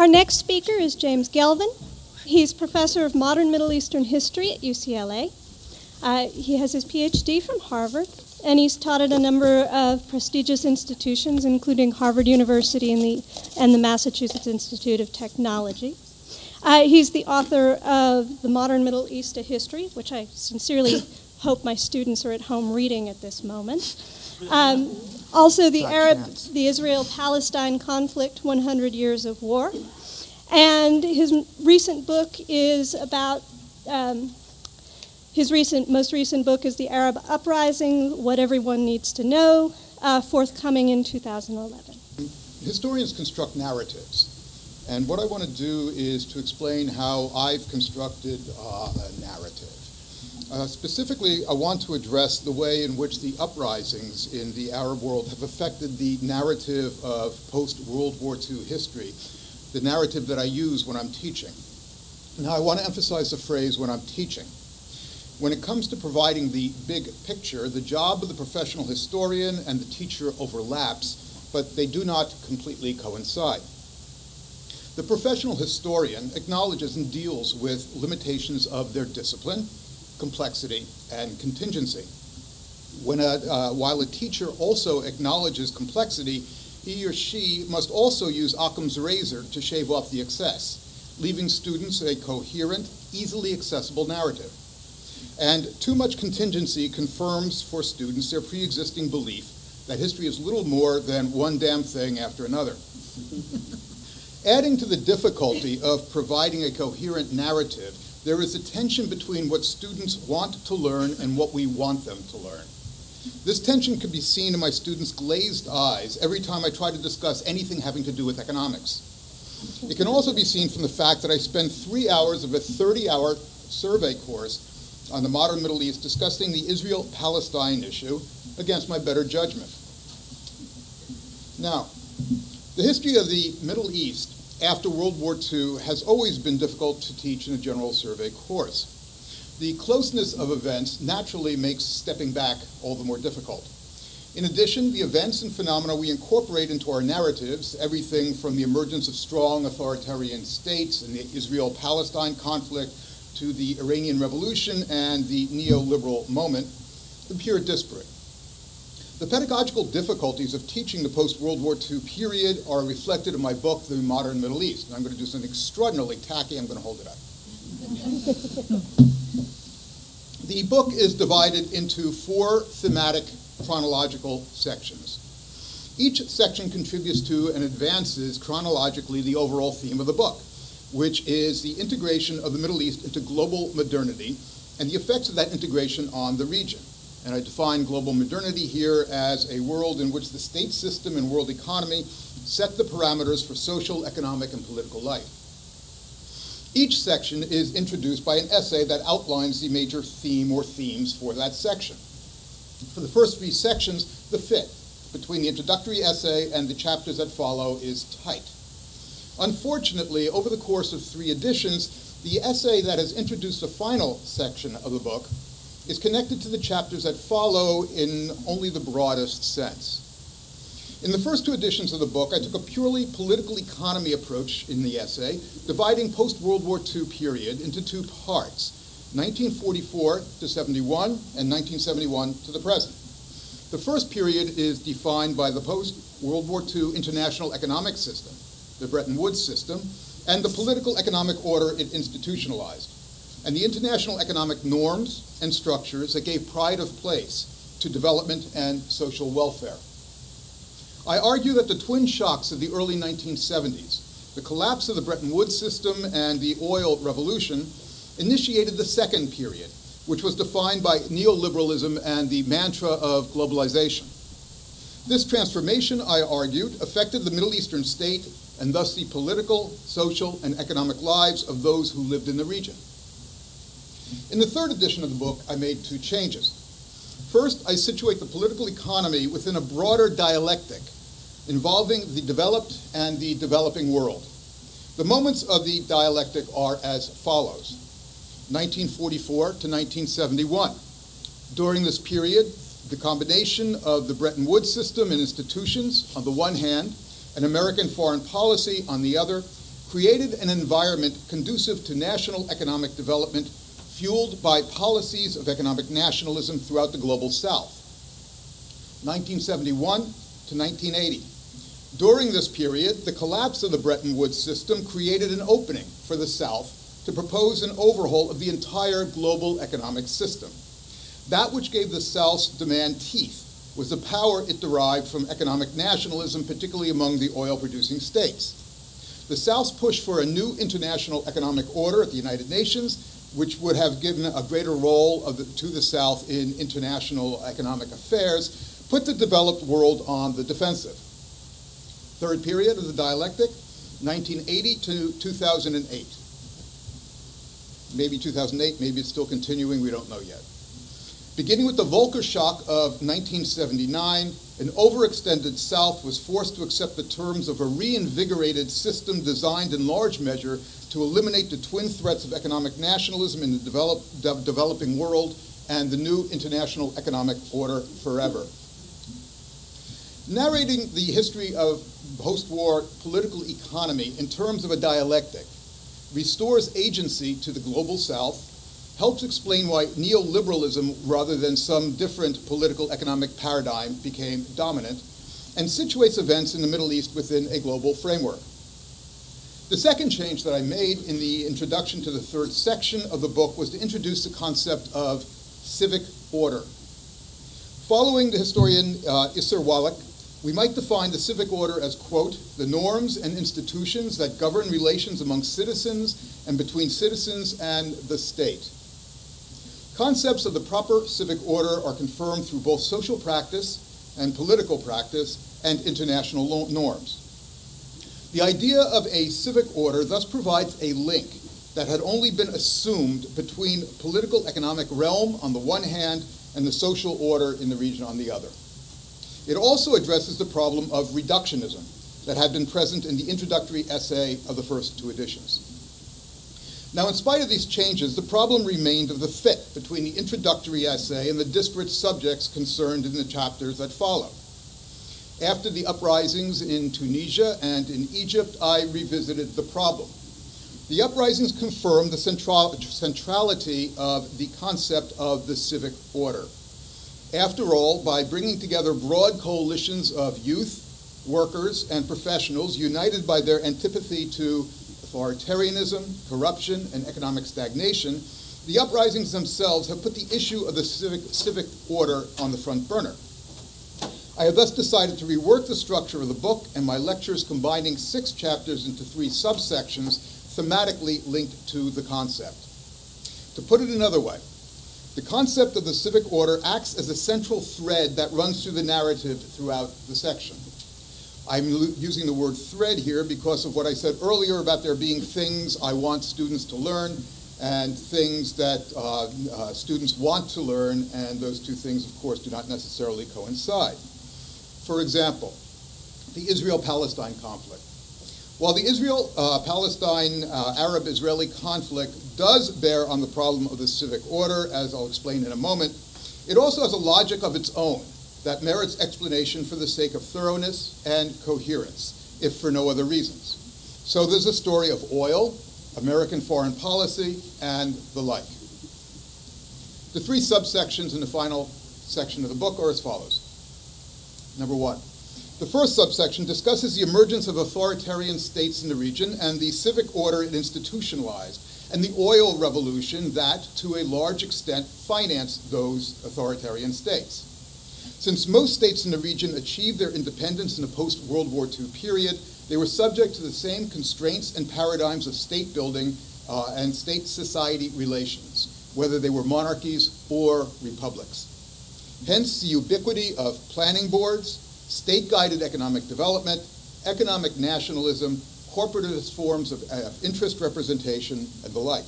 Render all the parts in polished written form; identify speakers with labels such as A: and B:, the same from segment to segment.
A: Our next speaker is James Gelvin. He's professor of modern Middle Eastern history at UCLA. He has his PhD from Harvard, and he's taught at a number of prestigious institutions, including Harvard University and the Massachusetts Institute of Technology. He's the author of The Modern Middle East, A History, which I sincerely hope my students are at home reading at this moment. Also, the Israel-Palestine conflict, 100 Years of War. And his recent book is about, most recent book is The Arab Uprising, What Everyone Needs to Know, forthcoming in 2011.
B: Historians construct narratives. And what I want to do is to explain how I've constructed a narrative. Specifically, I want to address the way in which the uprisings in the Arab world have affected the narrative of post-World War II history, the narrative that I use when I'm teaching. Now, I want to emphasize the phrase "when I'm teaching." When it comes to providing the big picture, the job of the professional historian and the teacher overlaps, but they do not completely coincide. The professional historian acknowledges and deals with limitations of their discipline, complexity, and contingency. While a teacher also acknowledges complexity, he or she must also use Occam's razor to shave off the excess, leaving students a coherent, easily accessible narrative. And too much contingency confirms for students their pre-existing belief that history is little more than one damn thing after another. Adding to the difficulty of providing a coherent narrative, there is a tension between what students want to learn and what we want them to learn. This tension can be seen in my students' glazed eyes every time I try to discuss anything having to do with economics. It can also be seen from the fact that I spend 3 hours of a 30-hour survey course on the modern Middle East discussing the Israel-Palestine issue against my better judgment. Now, the history of the Middle East after World War II has always been difficult to teach in a general survey course. The closeness of events naturally makes stepping back all the more difficult. In addition, the events and phenomena we incorporate into our narratives, everything from the emergence of strong authoritarian states and the Israel-Palestine conflict to the Iranian Revolution and the neoliberal moment, appear disparate. The pedagogical difficulties of teaching the post-World War II period are reflected in my book, The Modern Middle East. And I'm going to do something extraordinarily tacky. I'm going to hold it up. The book is divided into 4 thematic chronological sections. Each section contributes to and advances chronologically the overall theme of the book, which is the integration of the Middle East into global modernity and the effects of that integration on the region. And I define global modernity here as a world in which the state system and world economy set the parameters for social, economic, and political life. Each section is introduced by an essay that outlines the major theme or themes for that section. For the first 3 sections, the fit between the introductory essay and the chapters that follow is tight. Unfortunately, over the course of 3 editions, the essay that has introduced the final section of the book is connected to the chapters that follow in only the broadest sense. In the first 2 editions of the book, I took a purely political economy approach in the essay, dividing post-World War II period into 2 parts, 1944 to 71 and 1971 to the present. The first period is defined by the post-World War II international economic system, the Bretton Woods system, and the political economic order it institutionalized, and the international economic norms and structures that gave pride of place to development and social welfare. I argue that the twin shocks of the early 1970s, the collapse of the Bretton Woods system and the oil revolution, initiated the second period, which was defined by neoliberalism and the mantra of globalization. This transformation, I argued, affected the Middle Eastern state and thus the political, social, and economic lives of those who lived in the region. In the 3rd edition of the book, I made 2 changes. First, I situate the political economy within a broader dialectic involving the developed and the developing world. The moments of the dialectic are as follows: 1944 to 1971. During this period, the combination of the Bretton Woods system and institutions on the one hand, and American foreign policy on the other, created an environment conducive to national economic development fueled by policies of economic nationalism throughout the global South. 1971 to 1980. During this period, the collapse of the Bretton Woods system created an opening for the South to propose an overhaul of the entire global economic system. That which gave the South's demand teeth was the power it derived from economic nationalism, particularly among the oil-producing states. The South's push for a new international economic order at the United Nations, which would have given a greater role to the South in international economic affairs, put the developed world on the defensive. Third period of the dialectic, 1980 to 2008. Maybe 2008, maybe it's still continuing, we don't know yet. Beginning with the Volcker shock of 1979, an overextended South was forced to accept the terms of a reinvigorated system designed in large measure to eliminate the twin threats of economic nationalism in the developing world and the new international economic order forever. Narrating the history of post-war political economy in terms of a dialectic restores agency to the global South, helps explain why neoliberalism, rather than some different political economic paradigm, became dominant, and situates events in the Middle East within a global framework. The second change that I made in the introduction to the third section of the book was to introduce the concept of civic order. Following the historian Isser Wallach, we might define the civic order as, quote, the norms and institutions that govern relations among citizens and between citizens and the state. Concepts of the proper civic order are confirmed through both social practice and political practice and international norms. The idea of a civic order thus provides a link that had only been assumed between political economic realm on the one hand and the social order in the region on the other. It also addresses the problem of reductionism that had been present in the introductory essay of the first two editions. Now, in spite of these changes, the problem remained of the fit between the introductory essay and the disparate subjects concerned in the chapters that follow. After the uprisings in Tunisia and in Egypt, I revisited the problem. The uprisings confirmed the centrality of the concept of the civic order. After all, by bringing together broad coalitions of youth, workers, and professionals united by their antipathy to authoritarianism, corruption, and economic stagnation, the uprisings themselves have put the issue of the civic order on the front burner. I have thus decided to rework the structure of the book and my lectures, combining 6 chapters into 3 subsections thematically linked to the concept. To put it another way, the concept of the civic order acts as a central thread that runs through the narrative throughout the section. I'm using the word thread here because of what I said earlier about there being things I want students to learn and things that students want to learn, and those two things, of course, do not necessarily coincide. For example, the Israel-Palestine conflict. While the Israel-Palestine Arab-Israeli conflict does bear on the problem of the civic order, as I'll explain in a moment, it also has a logic of its own that merits explanation for the sake of thoroughness and coherence, if for no other reasons. So there's a story of oil, American foreign policy, and the like. The 3 subsections in the final section of the book are as follows. Number 1. The first subsection discusses the emergence of authoritarian states in the region and the civic order it institutionalized, and the oil revolution that, to a large extent, financed those authoritarian states. Since most states in the region achieved their independence in the post-World War II period, they were subject to the same constraints and paradigms of state building and state-society relations, whether they were monarchies or republics. Hence, the ubiquity of planning boards, state-guided economic development, economic nationalism, corporatist forms of interest representation, and the like.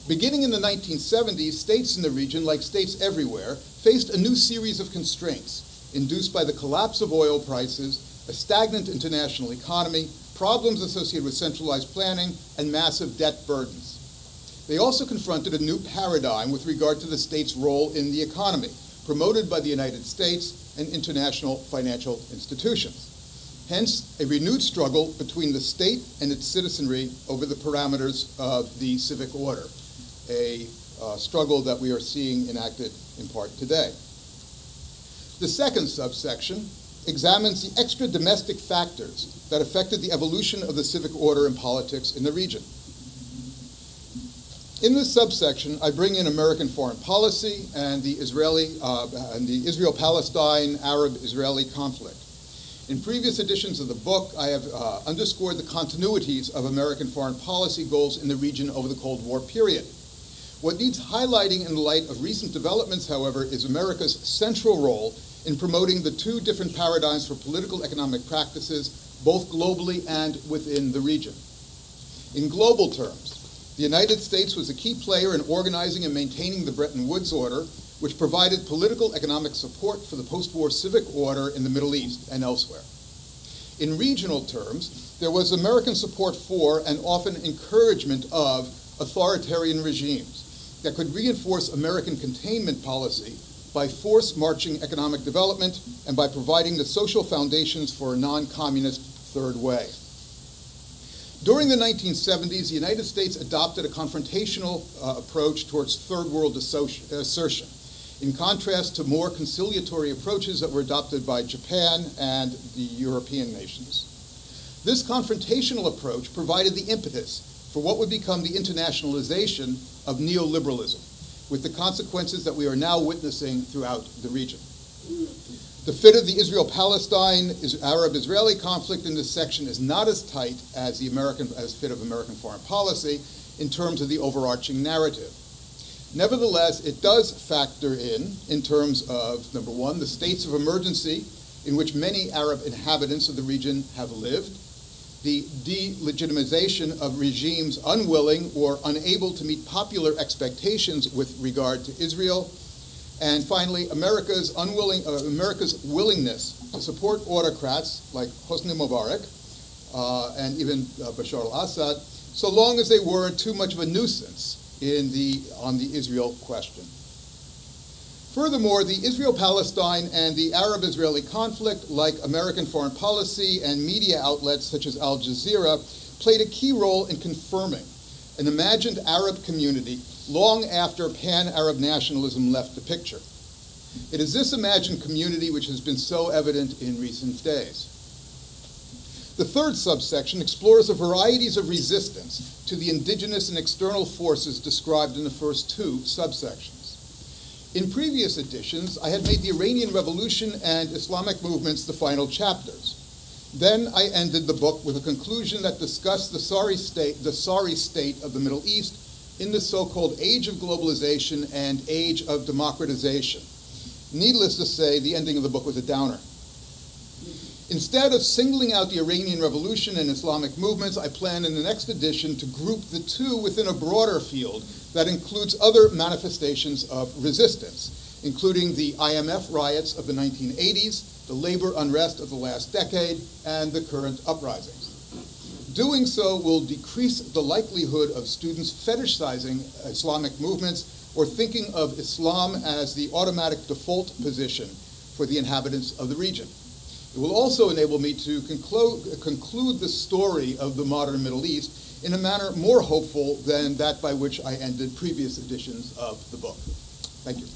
B: Beginning in the 1970s, states in the region, like states everywhere, faced a new series of constraints induced by the collapse of oil prices, a stagnant international economy, problems associated with centralized planning, and massive debt burdens. They also confronted a new paradigm with regard to the state's role in the economy, promoted by the United States and international financial institutions. Hence, a renewed struggle between the state and its citizenry over the parameters of the civic order, a struggle that we are seeing enacted in part today. The second subsection examines the extra domestic factors that affected the evolution of the civic order and politics in the region. In this subsection, I bring in American foreign policy and the Israel-Palestine Arab-Israeli conflict. In previous editions of the book, I have underscored the continuities of American foreign policy goals in the region over the Cold War period. What needs highlighting in the light of recent developments, however, is America's central role in promoting the two different paradigms for political economic practices, both globally and within the region. In global terms, the United States was a key player in organizing and maintaining the Bretton Woods Order, which provided political economic support for the post-war civic order in the Middle East and elsewhere. In regional terms, there was American support for and often encouragement of authoritarian regimes that could reinforce American containment policy by force-marching economic development and by providing the social foundations for a non-communist third way. During the 1970s, the United States adopted a confrontational approach towards third world assertion, in contrast to more conciliatory approaches that were adopted by Japan and the European nations. This confrontational approach provided the impetus for what would become the internationalization of neoliberalism, with the consequences that we are now witnessing throughout the region. The fit of the Israel-Palestine Arab-Israeli conflict in this section is not as tight as the fit of American foreign policy in terms of the overarching narrative. Nevertheless, it does factor in terms of, number one, the states of emergency in which many Arab inhabitants of the region have lived, the delegitimization of regimes unwilling or unable to meet popular expectations with regard to Israel, and finally, America's willingness to support autocrats like Hosni Mubarak and even Bashar al-Assad, so long as they weren't too much of a nuisance on the Israel question. Furthermore, the Israel-Palestine and the Arab-Israeli conflict, like American foreign policy and media outlets such as Al Jazeera, played a key role in confirming an imagined Arab community long after pan-Arab nationalism left the picture. It is this imagined community which has been so evident in recent days. The third subsection explores the varieties of resistance to the indigenous and external forces described in the first two subsections. In previous editions, I had made the Iranian Revolution and Islamic movements the final chapters. Then I ended the book with a conclusion that discussed the sorry state of the Middle East in the so-called age of globalization and age of democratization. Needless to say, the ending of the book was a downer. Instead of singling out the Iranian Revolution and Islamic movements, I plan in the next edition to group the two within a broader field that includes other manifestations of resistance, including the IMF riots of the 1980s, the labor unrest of the last decade, and the current uprisings. Doing so will decrease the likelihood of students fetishizing Islamic movements or thinking of Islam as the automatic default position for the inhabitants of the region. It will also enable me to conclude the story of the modern Middle East in a manner more hopeful than that by which I ended previous editions of the book. Thank you.